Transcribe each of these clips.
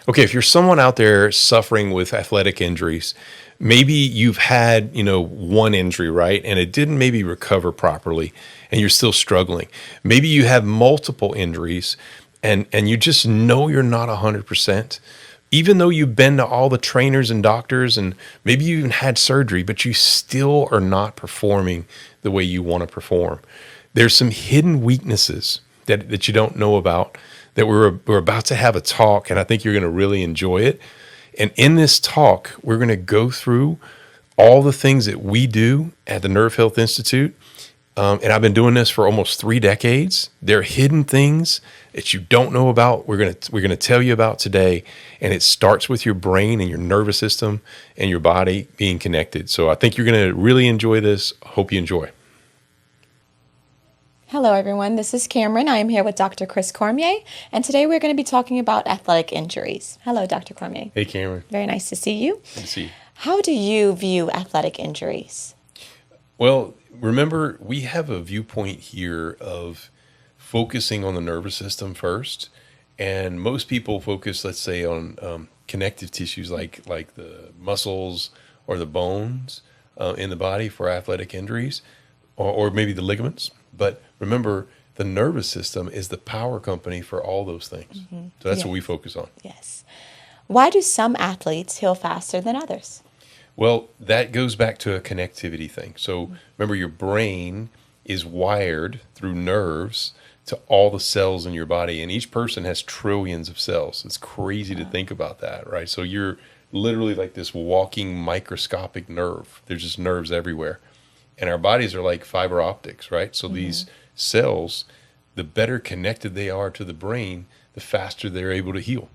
Okay, if you're someone out there suffering with athletic injuries, maybe you've had, one injury, right? And it didn't maybe recover properly and you're still struggling. Maybe you have multiple injuries and you just know you're not 100%. Even though you've been to all the trainers and doctors and maybe you even had surgery, but you still are not performing the way you want to perform. There's some hidden weaknesses that you don't know about that we're about to have a talk, and I think you're going to really enjoy it. And in this talk, we're going to go through all the things that we do at the Nerve Health Institute. And I've been doing this for almost 3 decades. There are hidden things that you don't know about. We're gonna tell you about today, and it starts with your brain and your nervous system and your body being connected. So I think you're gonna really enjoy this. Hope you enjoy. Hello, everyone. This is Cameron. I am here with Dr. Chris Cormier, and today we're going to be talking about athletic injuries. Hello, Dr. Cormier. Hey, Cameron. Very nice to see you. Good to see you. How do you view athletic injuries? Well, remember, we have a viewpoint here of focusing on the nervous system first, and most people focus, let's say, on connective tissues like the muscles or the bones in the body for athletic injuries, or maybe the ligaments. But remember, the nervous system is the power company for all those things. Mm-hmm. So that's what we focus on. Yes. Why do some athletes heal faster than others? Well, that goes back to a connectivity thing. So remember, your brain is wired through nerves to all the cells in your body, and each person has trillions of cells. It's crazy to think about that, right? So you're literally like this walking microscopic nerve. There's just nerves everywhere. And our bodies are like fiber optics, right? So these cells, the better connected they are to the brain, the faster they're able to heal,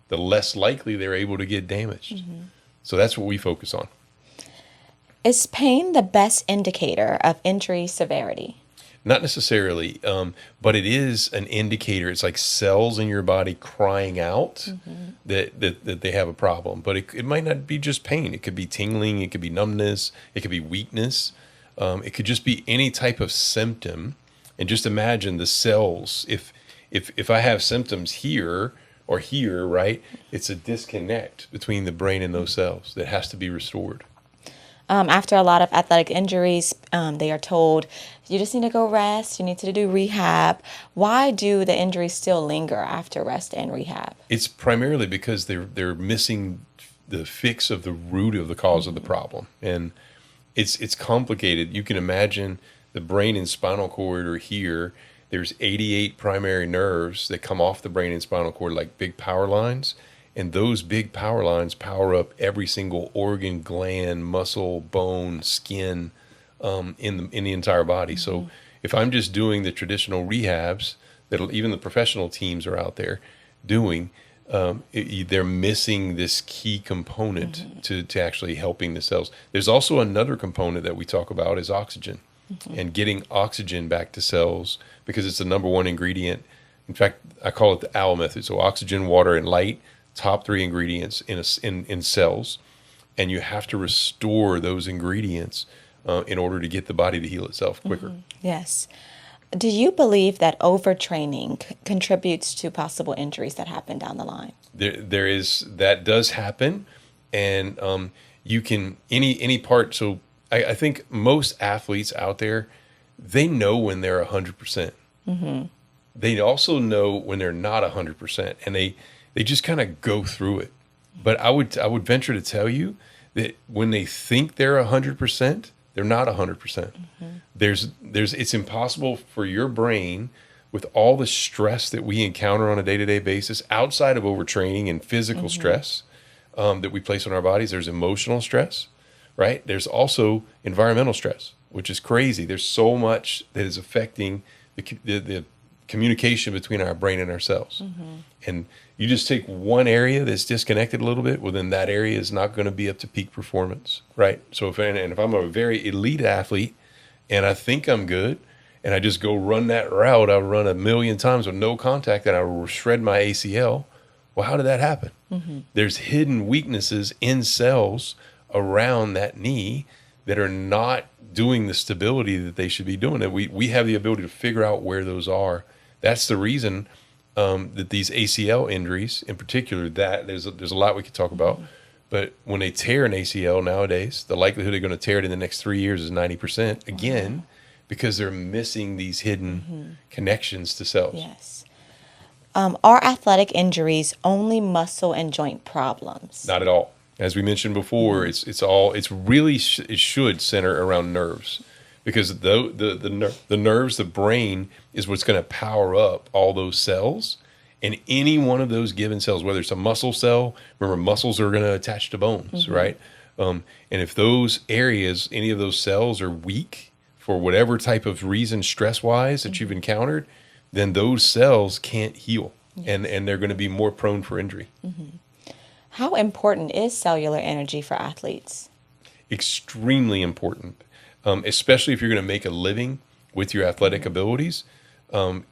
the less likely they're able to get damaged. So that's what we focus on. Is pain the best indicator of injury severity? Not necessarily, but it is an indicator. It's like cells in your body crying out that they have a problem. But it might not be just pain. It could be tingling. It could be numbness. It could be weakness. It could just be any type of symptom. And just imagine the cells. If I have symptoms here or here, right, it's a disconnect between the brain and those cells that has to be restored. After a lot of athletic injuries, they are told, you just need to go rest, you need to do rehab. Why do the injuries still linger after rest and rehab? It's primarily because they're missing the fix of the root of the cause of the problem. And it's complicated. You can imagine the brain and spinal cord are here. There's 88 primary nerves that come off the brain and spinal cord like big power lines. And those big power lines power up every single organ, gland, muscle, bone, skin in the entire body. So if I'm just doing the traditional rehabs that even the professional teams are out there doing, they're missing this key component to actually helping the cells. There's also another component that we talk about is oxygen and getting oxygen back to cells because it's the number one ingredient. In fact, I call it the OWL method. So oxygen, water, and light. Top 3 ingredients in cells, and you have to restore those ingredients in order to get the body to heal itself quicker. Yes. Do you believe that overtraining contributes to possible injuries that happen down the line? There is that does happen, and you can any part. So I think most athletes out there, they know when they're 100%. They also know when they're not 100%, and they just kind of go through it. But I would venture to tell you that when they think they're 100%, they're not 100%. It's impossible for your brain, with all the stress that we encounter on a day-to-day basis, outside of overtraining and physical stress that we place on our bodies. There's emotional stress, right? There's also environmental stress, which is crazy. There's so much that is affecting the communication between our brain and our cells. And you just take one area that's disconnected a little bit, well, then that area is not going to be up to peak performance, right? So if I'm a very elite athlete and I think I'm good and I just go run that route, I'll run 1,000,000 times with no contact and I will shred my ACL. Well, how did that happen? There's hidden weaknesses in cells around that knee that are not doing the stability that they should be doing. And we have the ability to figure out where those are. That's the reason that these ACL injuries in particular, that there's a lot we could talk about, but when they tear an ACL nowadays, the likelihood they're going to tear it in the next 3 years is 90%, again, because they're missing these hidden connections to cells. Yes. Are athletic injuries only muscle and joint problems? Not at all. As we mentioned before, it should center around nerves, because the nerves, the brain is what's going to power up all those cells. And any one of those given cells, whether it's a muscle cell, remember muscles are going to attach to bones, right? And if those areas, any of those cells are weak for whatever type of reason, stress-wise, that you've encountered, then those cells can't heal, and they're going to be more prone for injury. How important is cellular energy for athletes? Extremely important, especially if you're going to make a living with your athletic abilities.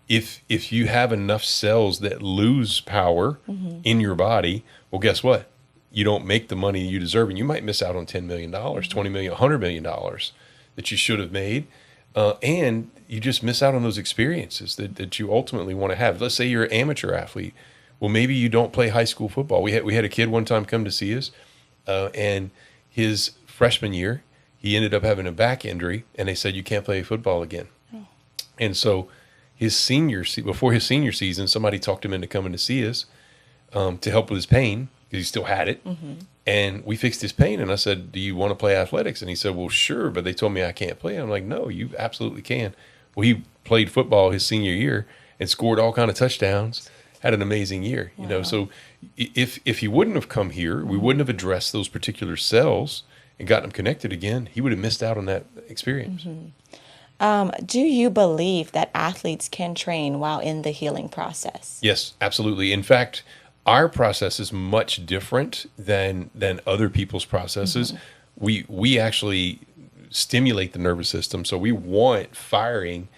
If you have enough cells that lose power in your body, well, guess what? You don't make the money you deserve, and you might miss out on $10 million, $20 million, $100 million that you should have made. And you just miss out on those experiences that you ultimately want to have. Let's say you're an amateur athlete. Well, maybe you don't play high school football. We had a kid one time come to see us, and his freshman year, he ended up having a back injury, and they said, you can't play football again. And so before his senior season, somebody talked him into coming to see us to help with his pain, because he still had it. And we fixed his pain, and I said, do you want to play athletics? And he said, well, sure, but they told me I can't play. I'm like, no, you absolutely can. Well, he played football his senior year and scored all kind of touchdowns, had an amazing year. You know, so if he wouldn't have come here, we wouldn't have addressed those particular cells and gotten them connected again. He would have missed out on that experience. Do you believe that athletes can train while in the healing process? Yes, absolutely. In fact, our process is much different than other people's processes. We actually stimulate the nervous system, so we want firing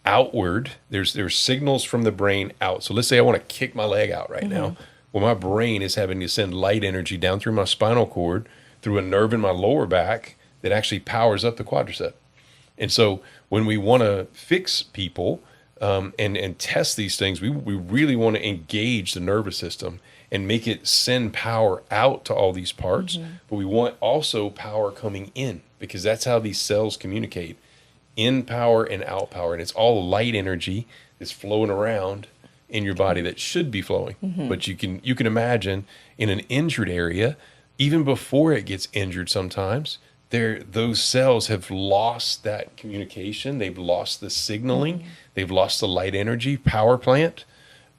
outward. There's signals from the brain out. So let's say I want to kick my leg out right now. Well, my brain is having to send light energy down through my spinal cord, through a nerve in my lower back that actually powers up the quadricep. And so when we want to fix people and test these things, we really want to engage the nervous system and make it send power out to all these parts. But we want also power coming in, because that's how these cells communicate. In power and out power, and it's all light energy that's flowing around in your body that should be flowing. But you can imagine in an injured area, even before it gets injured, sometimes those cells have lost that communication. They've lost the signaling. They've lost the light energy power plant,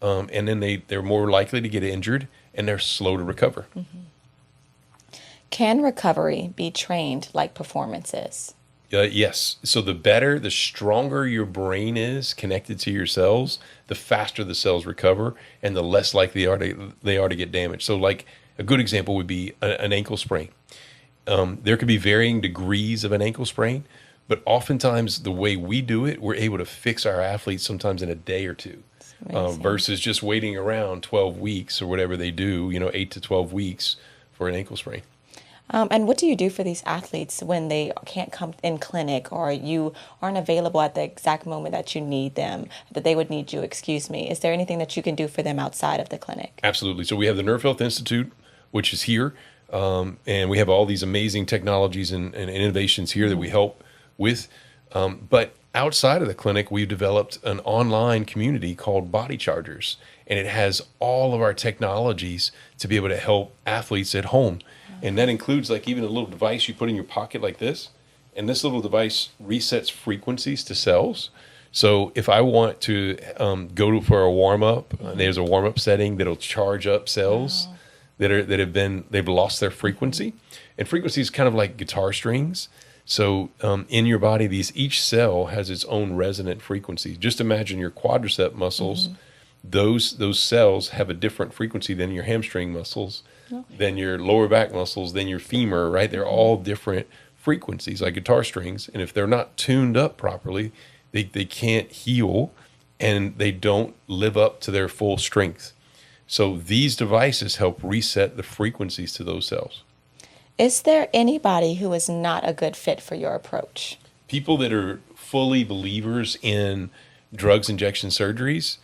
and then they're more likely to get injured, and they're slow to recover. Can recovery be trained like performances? Yes. So the stronger your brain is connected to your cells, the faster the cells recover, and the less likely they are to get damaged. So like a good example would be an ankle sprain. There could be varying degrees of an ankle sprain, but oftentimes the way we do it, we're able to fix our athletes sometimes in a day or two, versus just waiting around 12 weeks or whatever they do, 8 to 12 weeks for an ankle sprain. And what do you do for these athletes when they can't come in clinic, or you aren't available at the exact moment that you need them, that they would need you, Is there anything that you can do for them outside of the clinic? Absolutely. So we have the Nerve Health Institute, which is here, and we have all these amazing technologies and innovations here that we help with. But outside of the clinic, we've developed an online community called Body Chargers, and it has all of our technologies to be able to help athletes at home. And that includes like even a little device you put in your pocket like this. And this little device resets frequencies to cells. So if I want to for a warm-up, there's a warm-up setting that'll charge up cells they've lost their frequency. And frequency is kind of like guitar strings. So in your body, each cell has its own resonant frequency. Just imagine your quadricep muscles. Those cells have a different frequency than your hamstring muscles, than your lower back muscles, than your femur, right? They're all different frequencies, like guitar strings. And if they're not tuned up properly, they can't heal, and they don't live up to their full strength. So these devices help reset the frequencies to those cells. Is there anybody who is not a good fit for your approach? People that are fully believers in drugs, injection surgeries,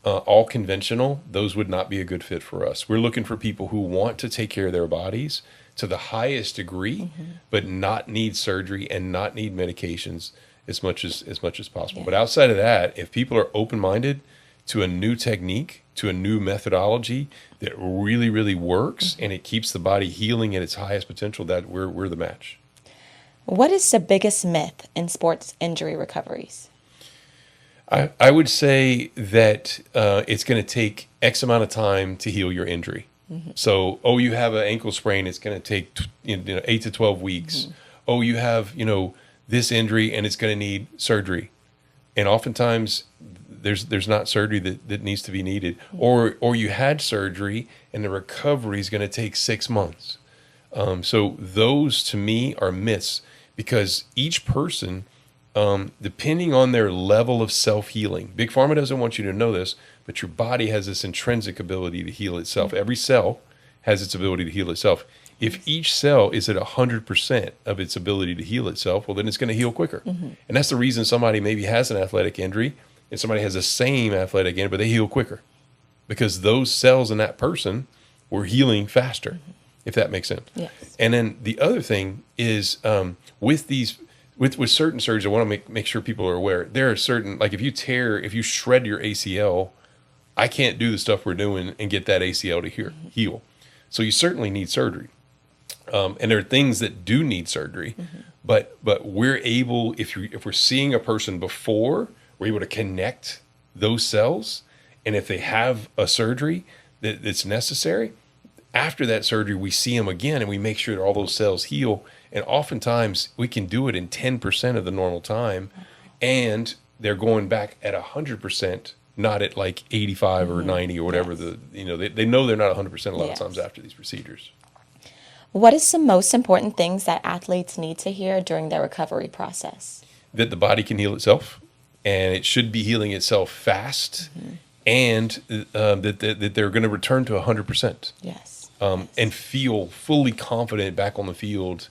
all conventional, those would not be a good fit for us. We're looking for people who want to take care of their bodies to the highest degree, but not need surgery and not need medications as much as possible. Yeah. But outside of that, if people are open-minded to a new technique, to a new methodology that really, really works, and it keeps the body healing at its highest potential, that we're the match. What is the biggest myth in sports injury recoveries? I would say that it's going to take X amount of time to heal your injury. So, you have an ankle sprain, it's going to take 8 to 12 weeks. You have this injury, and it's going to need surgery. And oftentimes, there's not surgery that needs to be needed, or you had surgery, and the recovery is going to take 6 months. So those to me are myths, because each person, depending on their level of self-healing, Big Pharma doesn't want you to know this, but your body has this intrinsic ability to heal itself. Every cell has its ability to heal itself. If each cell is at 100% of its ability to heal itself, well, then it's going to heal quicker. And that's the reason somebody maybe has an athletic injury and somebody has the same athletic injury, but they heal quicker, because those cells in that person were healing faster, if that makes sense. Yes. And then the other thing is with certain surgeries, I want to make sure people are aware. There are certain, like if you shred your ACL, I can't do the stuff we're doing and get that ACL to heal. So you certainly need surgery. And there are things that do need surgery, but we're able, if we're seeing a person before, we're able to connect those cells. And if they have a surgery that's necessary, after that surgery, we see them again and we make sure that all those cells heal. And oftentimes we can do it in 10% of the normal time, and they're going back at 100%, not at like 85 or 90 or whatever. Yes. They know they're not 100% a lot of times after these procedures. What is the most important things that athletes need to hear during their recovery process? That the body can heal itself, and it should be healing itself fast, and that they're going to return to 100%. Yes. And feel fully confident back on the field,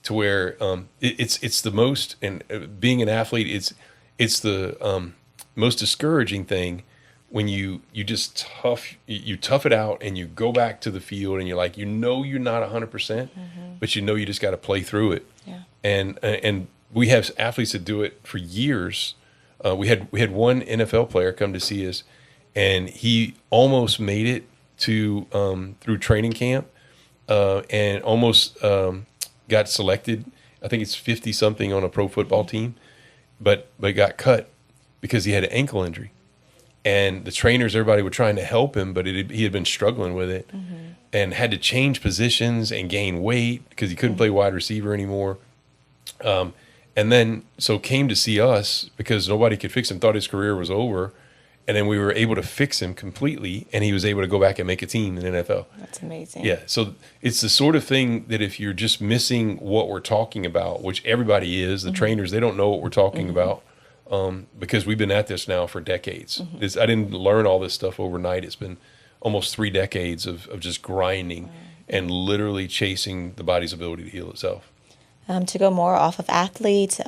to where it's the most, and being an athlete, it's the most discouraging thing when you tough it out and you go back to the field and you're like, you're not 100%, but you just got to play through it. Yeah. And we have athletes that do it for years. We had one NFL player come to see us, and he almost made it to through training camp, and almost got selected. I think it's 50 something on a pro football team, but got cut because he had an ankle injury. And the trainers, everybody were trying to help him, but he had been struggling with it, and had to change positions and gain weight because he couldn't play wide receiver anymore. And then so came to see us because nobody could fix him, thought his career was over. And then we were able to fix him completely, and he was able to go back and make a team in the NFL. That's amazing. Yeah, so it's the sort of thing that if you're just missing what we're talking about, which everybody is, the trainers, they don't know what we're talking about, because we've been at this now for decades. I didn't learn all this stuff overnight. It's been almost 3 decades of just grinding and literally chasing the body's ability to heal itself. To go more off of athletes,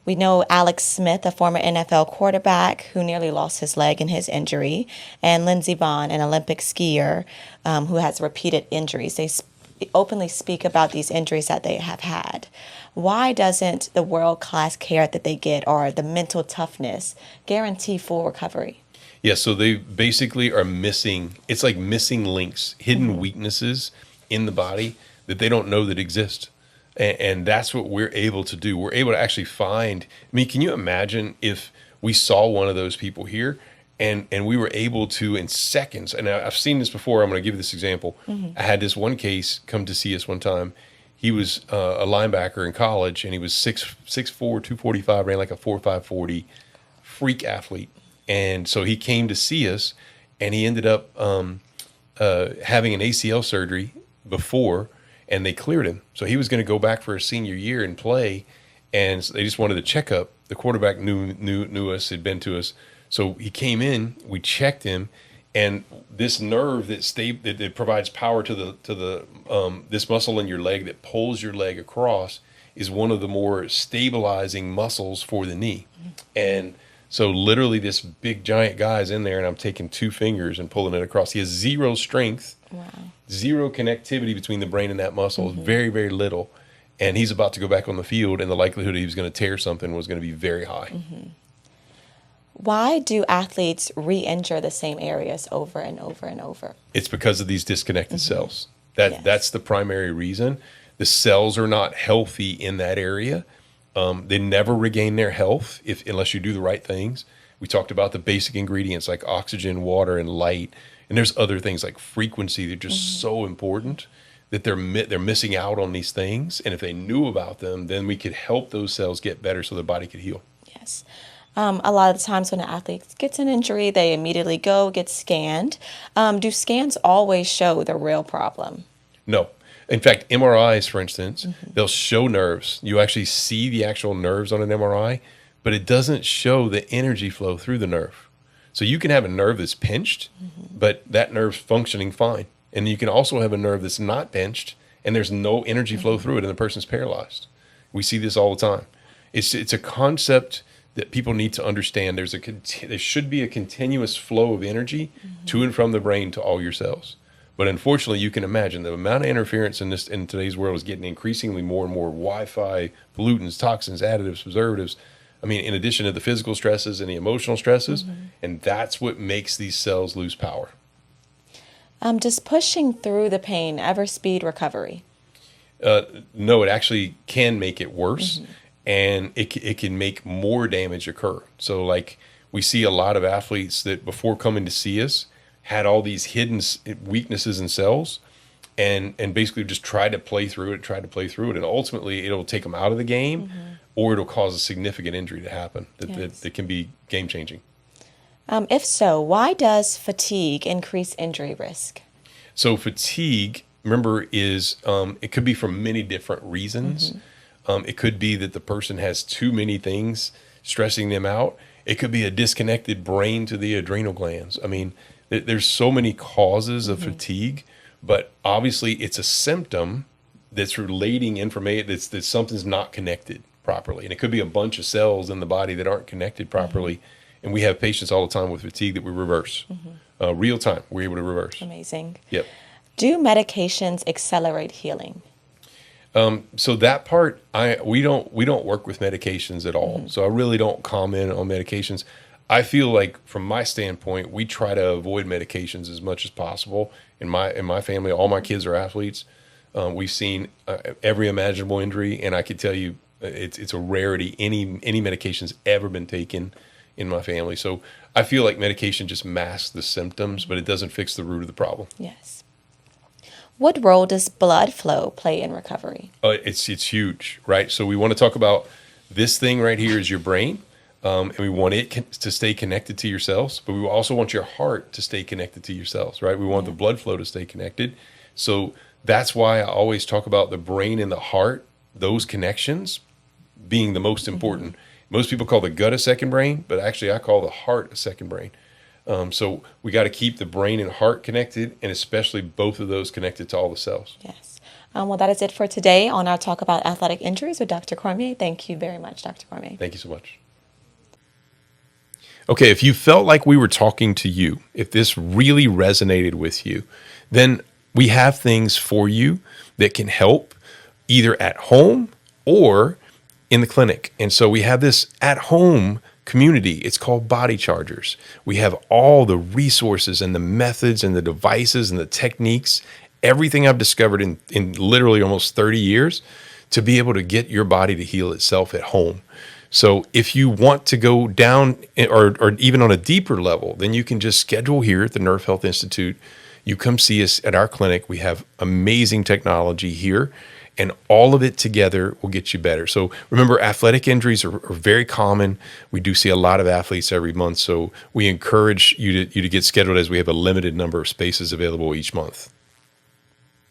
we know Alex Smith, a former NFL quarterback who nearly lost his leg in his injury, and Lindsey Vonn, an Olympic skier who has repeated injuries. They openly speak about these injuries that they have had. Why doesn't the world-class care that they get, or the mental toughness, guarantee full recovery? Yeah, so they basically are missing, it's like missing links, hidden weaknesses in the body that they don't know that exist. And that's what we're able to do. We're able to actually find, can you imagine if we saw one of those people here and we were able to, in seconds, and I've seen this before, I'm going to give you this example. I had this one case come to see us one time. He was a linebacker in college, and he was 6'4", 245, ran like a 4.5 40, freak athlete. And so he came to see us, and he ended up having an ACL surgery before, and they cleared him. So he was going to go back for his senior year and play, and so they just wanted a checkup. The quarterback knew us, had been to us. So he came in, we checked him, and this nerve that provides power to the this muscle in your leg that pulls your leg across is one of the more stabilizing muscles for the knee. And So literally this big giant guy's in there and I'm taking 2 fingers and pulling it across. He has zero strength, zero connectivity between the brain and that muscle, very, very little. And he's about to go back on the field, and the likelihood he was going to tear something was going to be very high. Why do athletes re-injure the same areas over and over and over? It's because of these disconnected cells. That's the primary reason. The cells are not healthy in that area. They never regain their health unless you do the right things. We talked about the basic ingredients like oxygen, water, and light. And there's other things like frequency that are just so important that they're missing out on these things. And if they knew about them, then we could help those cells get better so the body could heal. Yes. A lot of the times when an athlete gets an injury, they immediately get scanned. Do scans always show the real problem? No. In fact, MRIs, for instance, they'll show nerves. You actually see the actual nerves on an MRI, but it doesn't show the energy flow through the nerve. So you can have a nerve that's pinched, but that nerve's functioning fine. And you can also have a nerve that's not pinched, and there's no energy flow through it, and the person's paralyzed. We see this all the time. It's a concept that people need to understand. There should be a continuous flow of energy to and from the brain to all your cells. But unfortunately, you can imagine the amount of interference in today's world is getting increasingly more and more Wi-Fi, pollutants, toxins, additives, preservatives. I mean, in addition to the physical stresses and the emotional stresses, and that's what makes these cells lose power. Does pushing through the pain ever speed recovery? No, it actually can make it worse, and it can make more damage occur. So like we see a lot of athletes that before coming to see us had all these hidden weaknesses in cells and basically just tried to play through it, and ultimately it'll take them out of the game or it'll cause a significant injury to happen that can be game-changing. If so, why does fatigue increase injury risk? So fatigue, remember, is it could be for many different reasons. It could be that the person has too many things stressing them out. It could be a disconnected brain to the adrenal glands. I mean, there's so many causes of fatigue, but obviously it's a symptom that's relating information that something's not connected properly. And it could be a bunch of cells in the body that aren't connected properly. And we have patients all the time with fatigue that we reverse. Real time, we're able to reverse. Amazing. Yep. Do medications accelerate healing? So that part, we don't work with medications at all. So I really don't comment on medications. I feel like from my standpoint, we try to avoid medications as much as possible. In my family, all my kids are athletes. We've seen every imaginable injury, and I can tell you it's a rarity. Any medication's ever been taken in my family. So I feel like medication just masks the symptoms, but it doesn't fix the root of the problem. Yes. What role does blood flow play in recovery? It's huge, right? So we want to talk about this thing right here is your brain, and we want it to stay connected to your cells, but we also want your heart to stay connected to your cells, right? We want the blood flow to stay connected. So that's why I always talk about the brain and the heart, those connections being the most important. Most people call the gut a second brain, but actually I call the heart a second brain. So we got to keep the brain and heart connected, and especially both of those connected to all the cells. Yes. Well, that is it for today on our talk about athletic injuries with Dr. Cormier. Thank you very much, Dr. Cormier. Thank you so much. Okay, if you felt like we were talking to you, if this really resonated with you, then we have things for you that can help either at home or in the clinic. And so we have this at-home community. It's called Body Chargers. We have all the resources and the methods and the devices and the techniques, everything I've discovered in literally almost 30 years to be able to get your body to heal itself at home. So if you want to go down or even on a deeper level, then you can just schedule here at the Nerve Health Institute. You come see us at our clinic. We have amazing technology here, and all of it together will get you better. So remember, athletic injuries are very common. We do see a lot of athletes every month. So we encourage you to get scheduled as we have a limited number of spaces available each month.